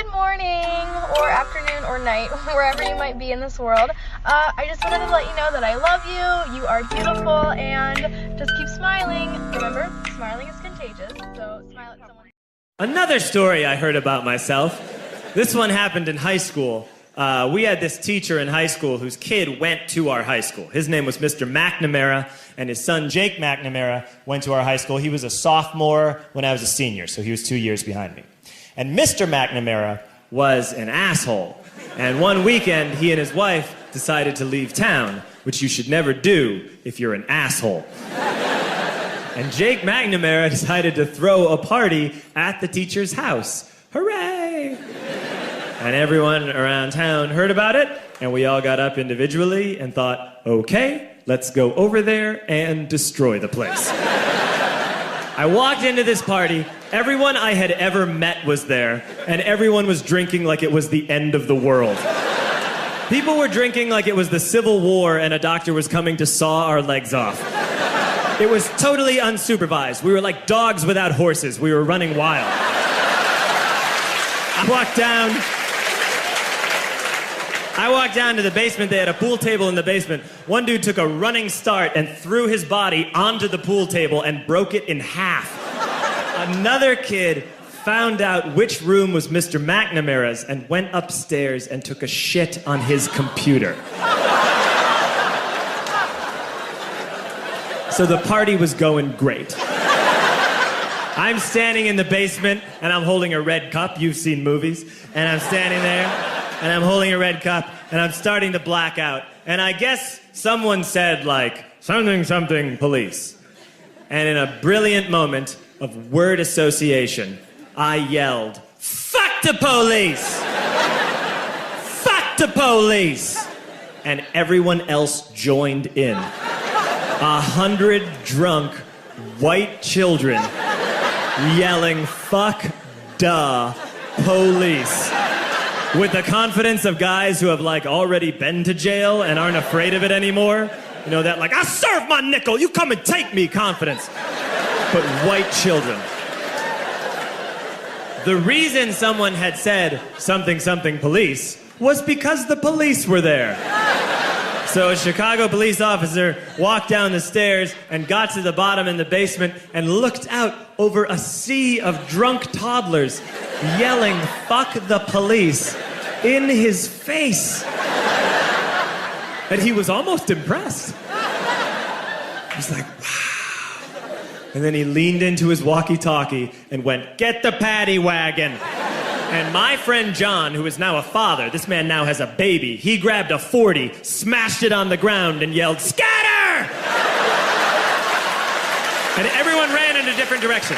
good morning, or afternoon, or night, wherever you might be in this world. I just wanted to let you know that I love you, you are beautiful, and just keep smiling. Remember, smiling is contagious, so smile at someone. Another story I heard about myself. This one happened in high school. We had this teacher in high school whose kid went to our high school. His name was Mr. McNamara, and his son Jake McNamara went to our high school. He was a sophomore when I was a senior, so he was 2 years behind me. And Mr. McNamara was an asshole. And one weekend, he and his wife decided to leave town, which you should never do if you're an asshole. And Jake McNamara decided to throw a party at the teacher's house. Hooray! And everyone around town heard about it, and we all got up individually and thought, okay, let's go over there and destroy the place. I walked into this party, everyone I had ever met was there, and everyone was drinking like it was the end of the world. People were drinking like it was the Civil War and a doctor was coming to saw our legs off. It was totally unsupervised. We were like dogs without horses. We were running wild. I walked down to the basement. They had a pool table in the basement. One dude took a running start and threw his body onto the pool table and broke it in half. Another kid found out which room was Mr. McNamara's and went upstairs and took a shit on his computer. So the party was going great. I'm standing in the basement and I'm holding a red cup. You've seen movies. And I'm standing there and I'm holding a red cup and I'm starting to black out. And I guess someone said like, something, something, police. And in a brilliant moment of word association, I yelled, fuck the police! Fuck the police! And everyone else joined in. 100 drunk white children yelling, fuck the police. With the confidence of guys who have like already been to jail and aren't afraid of it anymore. You know, that like, I'll serve my nickel, you come and take me confidence. But white children. The reason someone had said something, something police was because the police were there. So a Chicago police officer walked down the stairs and got to the bottom in the basement and looked out over a sea of drunk toddlers yelling, fuck the police, in his face. And he was almost impressed. He's like, wow. And then he leaned into his walkie-talkie and went, get the paddy wagon. And my friend John, who is now a father, this man now has a baby, he grabbed a 40, smashed it on the ground, and yelled, scatter! And everyone ran in a different direction.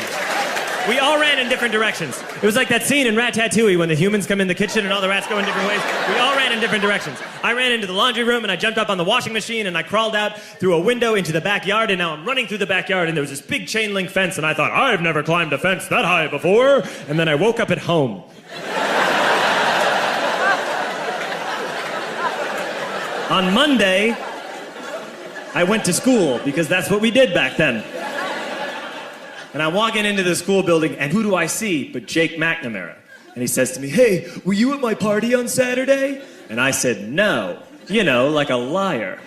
We all ran in different directions. It was like that scene in Ratatouille when the humans come in the kitchen and all the rats go in different ways. We all ran in different directions. I ran into the laundry room and I jumped up on the washing machine and I crawled out through a window into the backyard, and now I'm running through the backyard and there was this big chain link fence and I thought, I've never climbed a fence that high before. And then I woke up at home. On Monday, I went to school because that's what we did back then. And I'm walking into the school building, and who do I see but Jake McNamara? And he says to me, hey, were you at my party on Saturday? And I said, no. You know, like a liar.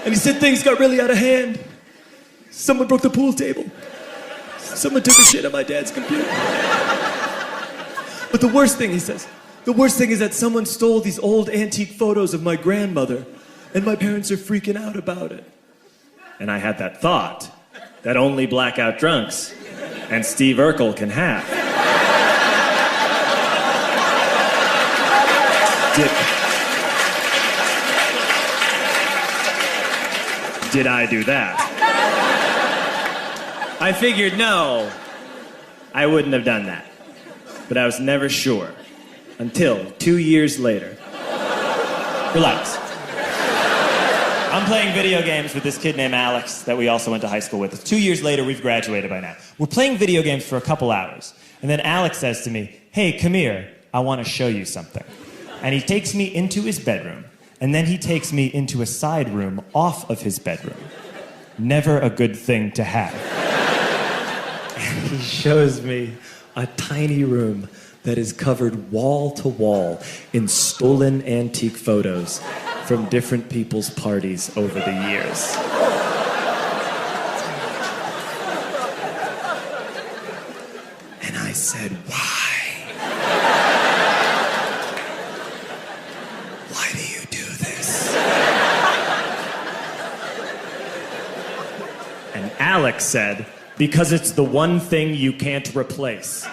And he said things got really out of hand. Someone broke the pool table. Someone took a shit on my dad's computer. But the worst thing, he says, the worst thing is that someone stole these old antique photos of my grandmother, and my parents are freaking out about it. And I had that thought that only blackout drunks and Steve Urkel can have. Did I do that? I figured, no, I wouldn't have done that. But I was never sure until 2 years later. Relax. I'm playing video games with this kid named Alex that we also went to high school with. 2 years later, we've graduated by now. We're playing video games for a couple hours. And then Alex says to me, hey, come here, I want to show you something. And he takes me into his bedroom, and then he takes me into a side room off of his bedroom. Never a good thing to have. he shows me a tiny room that is covered wall to wall in stolen antique photos from different people's parties over the years. And I said, why? Why do you do this? And Alex said, because it's the one thing you can't replace.